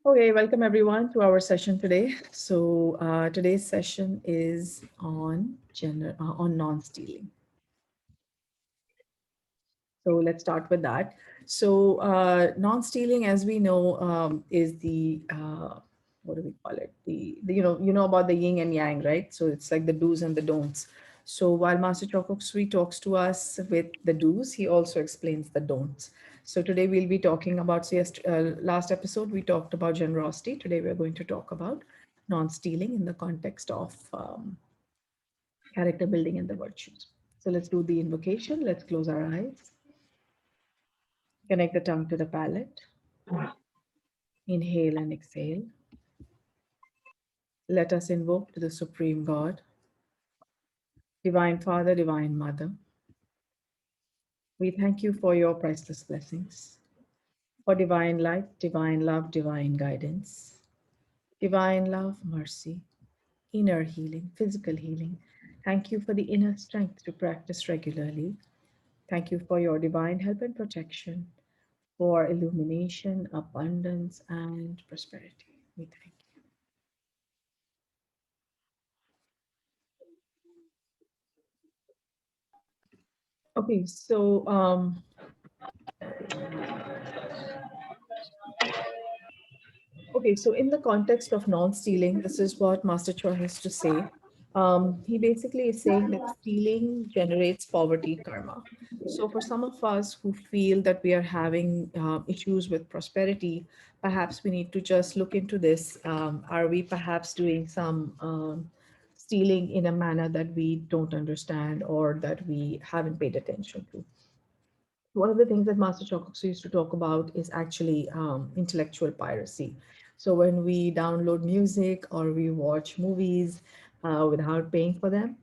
Okay, welcome everyone to our session today. Today's session is on non-stealing. So let's start with that. Non-stealing, as we know, is the what do we call it? The you know about the yin and yang, right? So it's like the do's and the don'ts. So while Master Choco Sui talks to us with the do's, he also explains the don'ts. So today we'll be talking about. Last episode we talked about generosity. Today we're going to talk about non-stealing in the context of character building and the virtues. So let's do the invocation. Let's close our eyes. Connect the tongue to the palate. Inhale and exhale. Let us invoke to the Supreme God, Divine Father, Divine Mother. We thank you for your priceless blessings, for divine light, divine love, divine guidance, divine love, mercy, inner healing, physical healing. Thank you for the inner strength to practice regularly. Thank you for your divine help and protection, for illumination, abundance, and prosperity. We thank you. Okay, so in the context of non-stealing, this is what Master Cho has to say. He basically is saying that stealing generates poverty karma. So for some of us who feel that we are having issues with prosperity, perhaps we need to just look into this. Are we perhaps doing some stealing in a manner that we don't understand or that we haven't paid attention to? One of the things that Master Chokusu used to talk about is actually intellectual piracy. So when we download music or we watch movies without paying for them,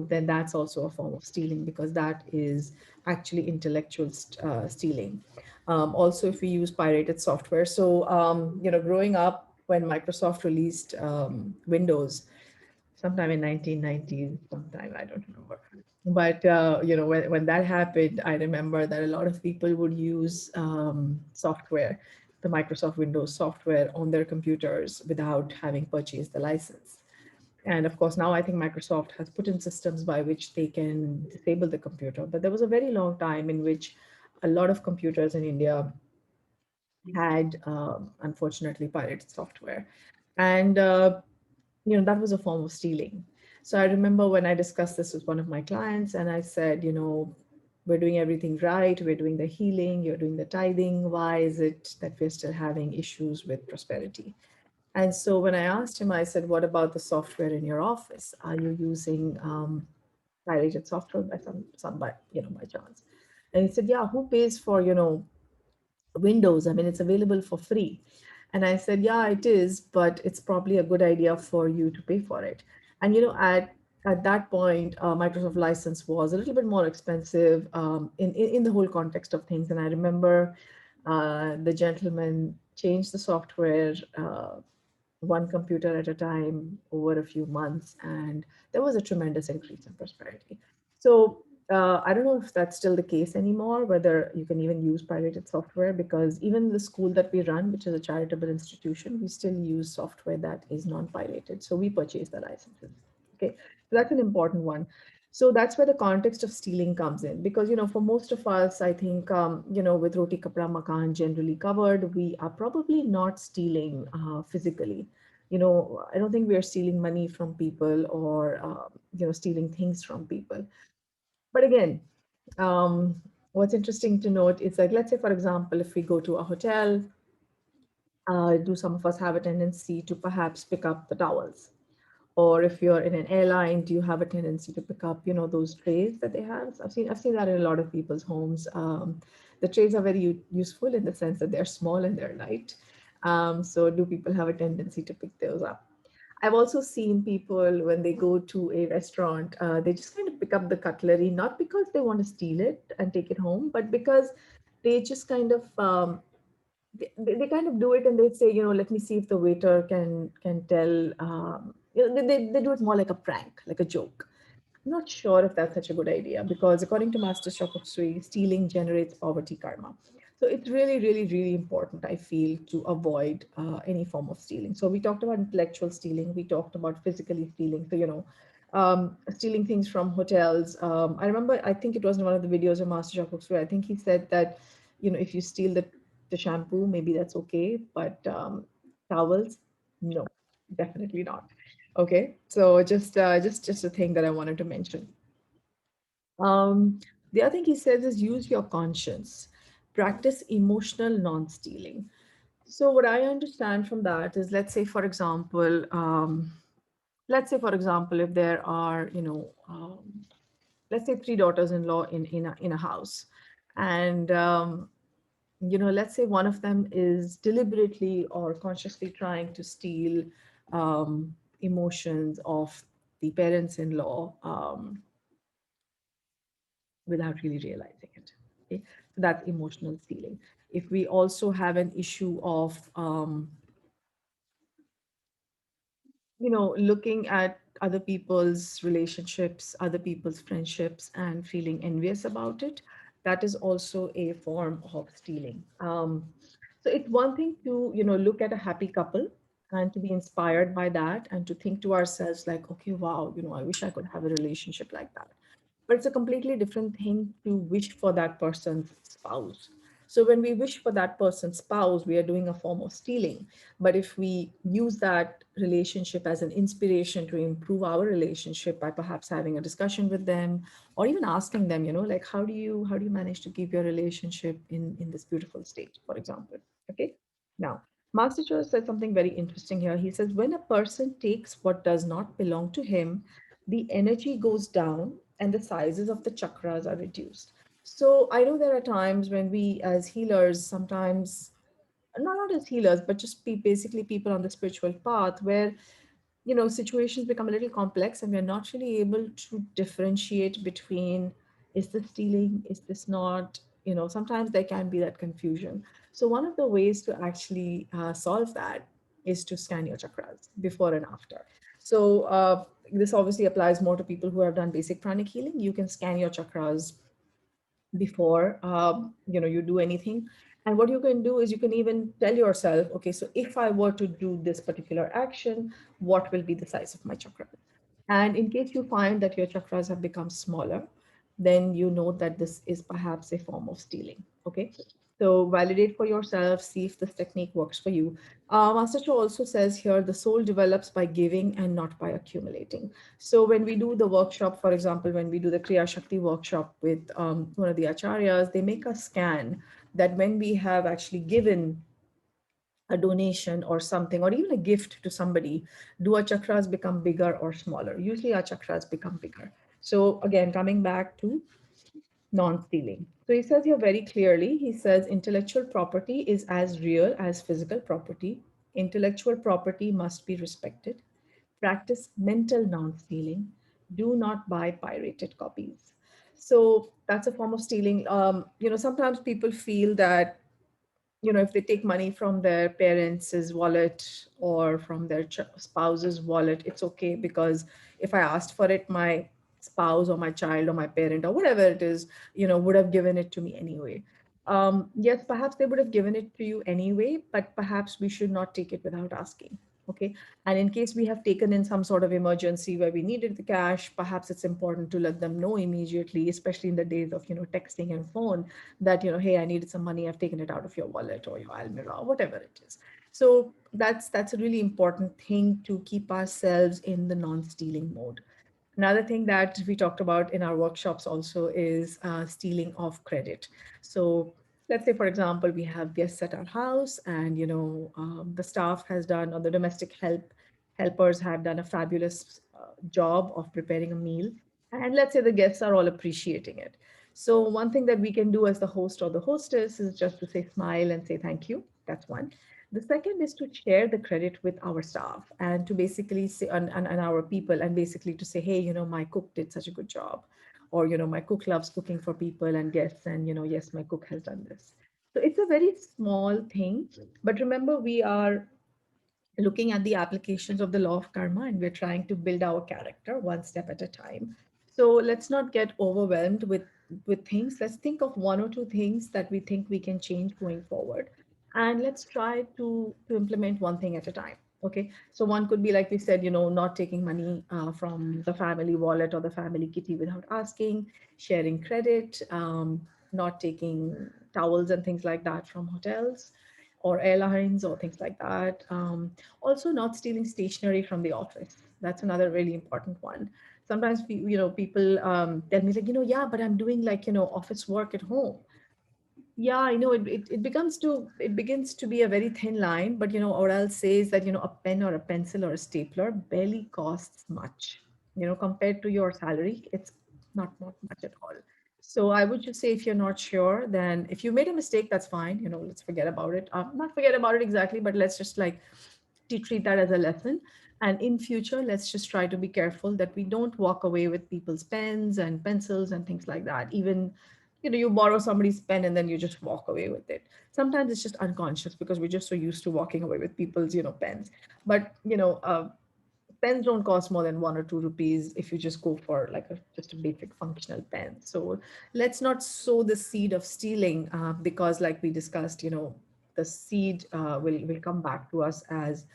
then that's also a form of stealing because that is actually intellectual stealing. Also, if we use pirated software. Growing up when Microsoft released Windows, sometime in 1990s, sometime I don't remember. But when that happened, I remember that a lot of people would use software, the Microsoft Windows software, on their computers without having purchased the license. And of course, now I think Microsoft has put in systems by which they can disable the computer. But there was a very long time in which a lot of computers in India had, unfortunately, pirated software. And that was a form of stealing. So I remember when I discussed this with one of my clients, and I said, we're doing everything right, we're doing the healing, you're doing the tithing. Why is it that we're still having issues with prosperity? And so when I asked him, I said, what about the software in your office? Are you using pirated software by by chance? And he said, yeah, who pays for, Windows? I mean, it's available for free. And I said, yeah, it is, but it's probably a good idea for you to pay for it. And at that point, Microsoft license was a little bit more expensive in the whole context of things. And I remember the gentleman changed the software one computer at a time over a few months, and there was a tremendous increase in prosperity. So I don't know if that's still the case anymore, whether you can even use pirated software, because even the school that we run, which is a charitable institution, we still use software that is non-pirated. So we purchase the licenses. Okay, so that's an important one. So that's where the context of stealing comes in, because for most of us, I think with roti kapra makan generally covered, we are probably not stealing physically. I don't think we are stealing money from people or stealing things from people. But again, what's interesting to note is, like, let's say, for example, if we go to a hotel, do some of us have a tendency to perhaps pick up the towels? Or if you're in an airline, do you have a tendency to pick up, those trays that they have? So I've seen that in a lot of people's homes. The trays are very useful in the sense that they're small and they're light. So do people have a tendency to pick those up? I've also seen people when they go to a restaurant, they just kind of pick up the cutlery, not because they want to steal it and take it home, but because they just kind of they kind of do it, and they say, let me see if the waiter can tell. They do it more like a prank, like a joke. I'm not sure if that's such a good idea, because according to Master Shok of Sui, stealing generates poverty karma. So it's really, really, really important, I feel, to avoid any form of stealing. So we talked about intellectual stealing, we talked about physically stealing. So, stealing things from hotels. I remember, I think it was in one of the videos of Master Jacques where I think he said that, if you steal the shampoo, maybe that's okay, but towels, no, definitely not. Okay, so just a thing that I wanted to mention. Um, the other thing he says is use your conscience, practice emotional non-stealing. So what I understand from that is, let's say for example, if there are, let's say three daughters-in-law in a house, and let's say one of them is deliberately or consciously trying to steal emotions of the parents-in-law. Without really realizing it. Okay, so that's emotional stealing. If we also have an issue of, looking at other people's relationships, other people's friendships, and feeling envious about it, that is also a form of stealing. So it's one thing to, look at a happy couple and to be inspired by that and to think to ourselves like, okay, wow, I wish I could have a relationship like that. But it's a completely different thing to wish for that person's spouse. So when we wish for that person's spouse, we are doing a form of stealing. But if we use that relationship as an inspiration to improve our relationship by perhaps having a discussion with them, or even asking them, like, how do you manage to keep your relationship in this beautiful state, for example. Okay. Now, Master Cho said something very interesting here. He says, when a person takes what does not belong to him, the energy goes down and the sizes of the chakras are reduced. So I know there are times when we as healers sometimes, not as healers, but just basically people on the spiritual path where, situations become a little complex and we're not really able to differentiate between, is this stealing, is this not, sometimes there can be that confusion. So one of the ways to actually solve that is to scan your chakras before and after. So this obviously applies more to people who have done basic pranic healing. You can scan your chakras before you do anything, and what you can do is you can even tell yourself, okay, so if I were to do this particular action, what will be the size of my chakra? And in case you find that your chakras have become smaller, then you know that this is perhaps a form of stealing. Okay. So validate for yourself, see if this technique works for you. Master Cho also says here the soul develops by giving and not by accumulating. So when we do the workshop, for example, when we do the Kriya Shakti workshop with one of the acharyas, they make us scan that when we have actually given a donation or something, or even a gift to somebody, do our chakras become bigger or smaller? Usually our chakras become bigger. So again, coming back to non-stealing. So he says here very clearly, he says intellectual property is as real as physical property. Intellectual property must be respected. Practice mental non-stealing. Do not buy pirated copies. So that's a form of stealing. Sometimes people feel that, if they take money from their parents' wallet or from their spouse's wallet, it's okay because if I asked for it, my spouse or my child or my parent or whatever it is, would have given it to me anyway. Yes, perhaps they would have given it to you anyway, but perhaps we should not take it without asking. Okay. And in case we have taken in some sort of emergency where we needed the cash, perhaps it's important to let them know immediately, especially in the days of, texting and phone, that, hey, I needed some money, I've taken it out of your wallet or your Almira or whatever it is. So that's a really important thing to keep ourselves in the non-stealing mode. Another thing that we talked about in our workshops also is stealing of credit. So let's say, for example, we have guests at our house, and the staff has done, or the domestic helpers have done a fabulous job of preparing a meal, and let's say the guests are all appreciating it. So one thing that we can do as the host or the hostess is just to say smile and say thank you. That's one. The second is to share the credit with our staff and to basically say, and our people, and basically to say, hey, my cook did such a good job. Or, my cook loves cooking for people and guests. And, yes, my cook has done this. So it's a very small thing. But remember, we are looking at the applications of the law of karma, and we're trying to build our character one step at a time. So let's not get overwhelmed with things. Let's think of one or two things that we think we can change going forward, and let's try to implement one thing at a time. Okay, so one could be, like we said, not taking money from the family wallet or the family kitty without asking, sharing credit, not taking towels and things like that from hotels or airlines or things like that. Also, not stealing stationery from the office. That's another really important one. Sometimes people tell me, like, yeah, but I'm doing, like, office work at home. Yeah, I know it begins to be a very thin line, but what I'll say is that a pen or a pencil or a stapler barely costs much. Compared to your salary, it's not much at all. So I would just say, if you're not sure, then if you made a mistake, that's fine. Let's forget about it. Not forget about it exactly, but let's just, like, to treat that as a lesson. And in future, let's just try to be careful that we don't walk away with people's pens and pencils and things like that. Even, you borrow somebody's pen and then you just walk away with it. Sometimes it's just unconscious because we're just so used to walking away with people's, pens. But, pens don't cost more than 1 or 2 rupees if you just go for, like, just a basic functional pen. So let's not sow the seed of stealing, because, like we discussed, the seed will come back to us as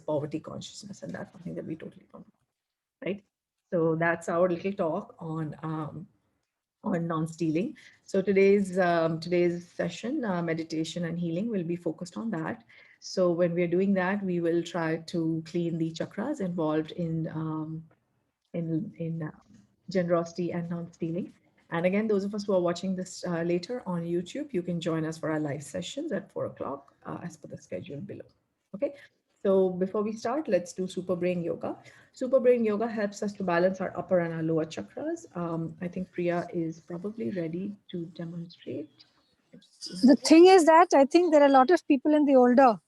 poverty consciousness, and that's something that we totally don't want, right? So that's our little talk on non-stealing. So today's session, meditation and healing, will be focused on that. So when we're doing that, we will try to clean the chakras involved in generosity and non-stealing. And again, those of us who are watching this later on YouTube, you can join us for our live sessions at 4 o'clock, as per the schedule below. Okay. So before we start, let's do Super Brain Yoga. Super Brain Yoga helps us to balance our upper and our lower chakras. I think Priya is probably ready to demonstrate. The thing is that I think there are a lot of people in the older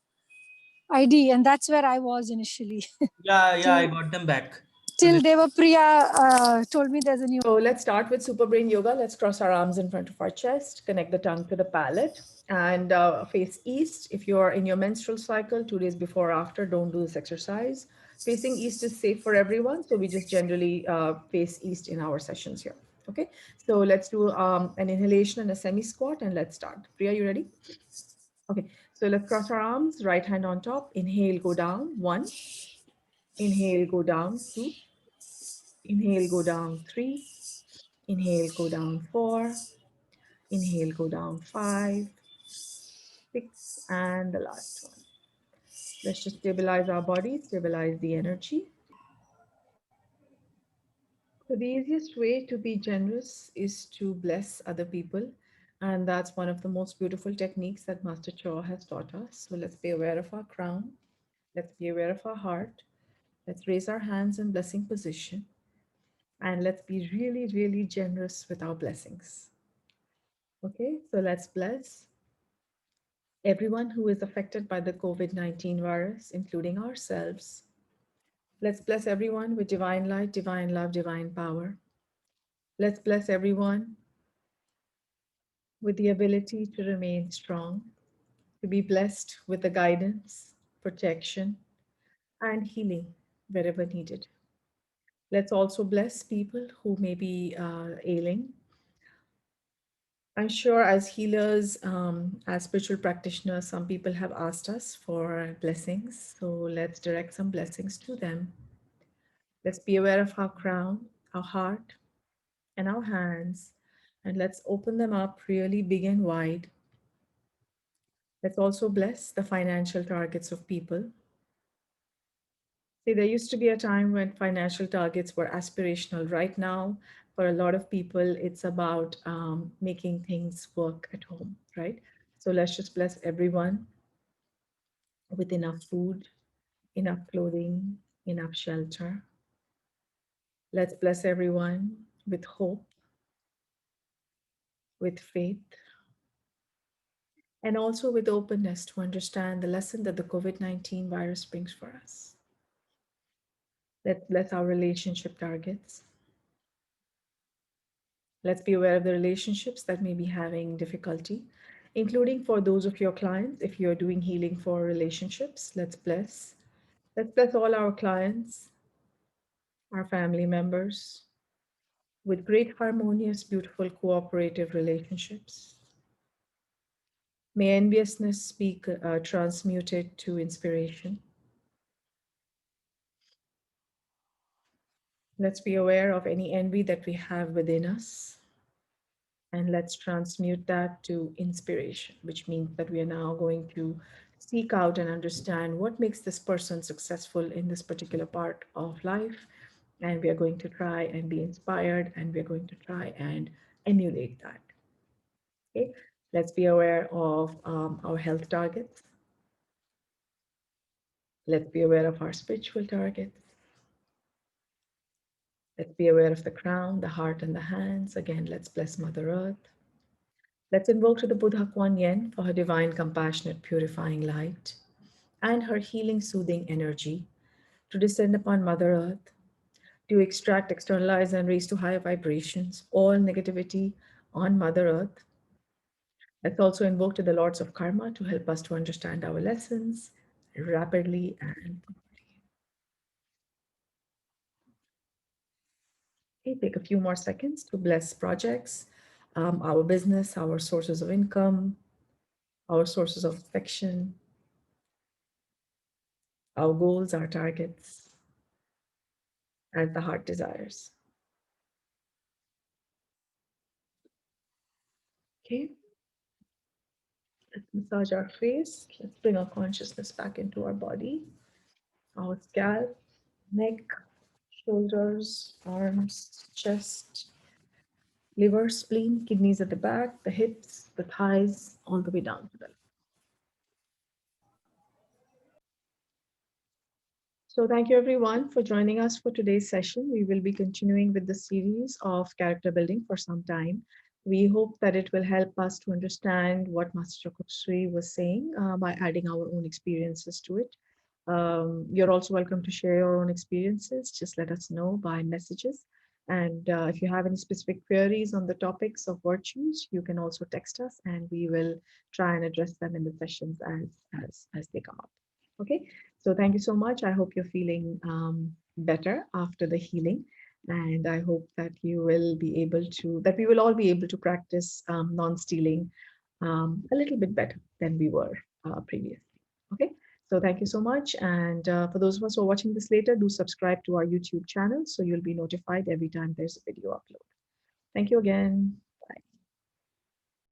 ID, and that's where I was initially. Yeah, yeah, I till got them back. till Deva Priya told me there's a new. So let's start with Super Brain Yoga. Let's cross our arms in front of our chest, connect the tongue to the palate, and face east. If you're in your menstrual cycle, 2 days before or after, don't do this exercise. Facing east is safe for everyone, so we just generally face east in our sessions here. Okay, so let's do an inhalation and a semi squat, and let's start. Priya, you ready? Okay, so let's cross our arms, right hand on top. Inhale, go down. 1. Inhale, go down. 2. Inhale, go down. 3. Inhale, go down 4. Inhale, go down 5, 6, and the last one. Let's just stabilize our body, stabilize the energy. So the easiest way to be generous is to bless other people. And that's one of the most beautiful techniques that Master Cho has taught us. So let's be aware of our crown. Let's be aware of our heart. Let's raise our hands in blessing position. And let's be really, really generous with our blessings. Okay, so let's bless everyone who is affected by the COVID-19 virus, including ourselves. Let's bless everyone with divine light, divine love, divine power. Let's bless everyone with the ability to remain strong, to be blessed with the guidance, protection, and healing wherever needed. Let's also bless people who may be ailing. I'm sure, as healers, as spiritual practitioners, some people have asked us for blessings. So let's direct some blessings to them. Let's be aware of our crown, our heart, and our hands, and let's open them up really big and wide. Let's also bless the financial targets of people. See, there used to be a time when financial targets were aspirational. Right now, for a lot of people, it's about making things work at home, right? So let's just bless everyone with enough food, enough clothing, enough shelter. Let's bless everyone with hope, with faith, and also with openness to understand the lesson that the COVID-19 virus brings for us. Let's bless our relationship targets. Let's be aware of the relationships that may be having difficulty, including for those of your clients. If you're doing healing for relationships, let's bless. Let's bless all our clients, our family members. with great harmonious, beautiful, cooperative relationships. May enviousness be transmuted to inspiration. Let's be aware of any envy that we have within us, and let's transmute that to inspiration, which means that we are now going to seek out and understand what makes this person successful in this particular part of life. And we are going to try and be inspired, and we're going to try and emulate that. Okay, let's be aware of our health targets. Let's be aware of our spiritual targets. Let's be aware of the crown, the heart, and the hands. Again, let's bless Mother Earth. Let's invoke to the Buddha Kuan Yin for her divine, compassionate, purifying light and her healing, soothing energy to descend upon Mother Earth, to extract, externalize, and raise to higher vibrations all negativity on Mother Earth. Let's also invoke to the Lords of Karma to help us to understand our lessons rapidly and okay, take a few more seconds to bless projects, our business, our sources of income, our sources of affection, our goals, our targets, as the heart desires. Okay, let's massage our face. Let's bring our consciousness back into our body, our scalp, neck, shoulders, arms, chest, liver, spleen, kidneys at the back, the hips, the thighs, all the way down to the. So thank you everyone for joining us for today's session. We will be continuing with the series of character building for some time. We hope that it will help us to understand what Master Chokusui was saying by adding our own experiences to it. You're also welcome to share your own experiences. Just let us know by messages. And if you have any specific queries on the topics of virtues, you can also text us and we will try and address them in the sessions as they come up. Okay, so thank you so much. I hope you're feeling better after the healing. And I hope that you will be able to, that we will all be able to practice non-stealing a little bit better than we were previously. Okay, so thank you so much. And for those of us who are watching this later, do subscribe to our YouTube channel so you'll be notified every time there's a video upload. Thank you again.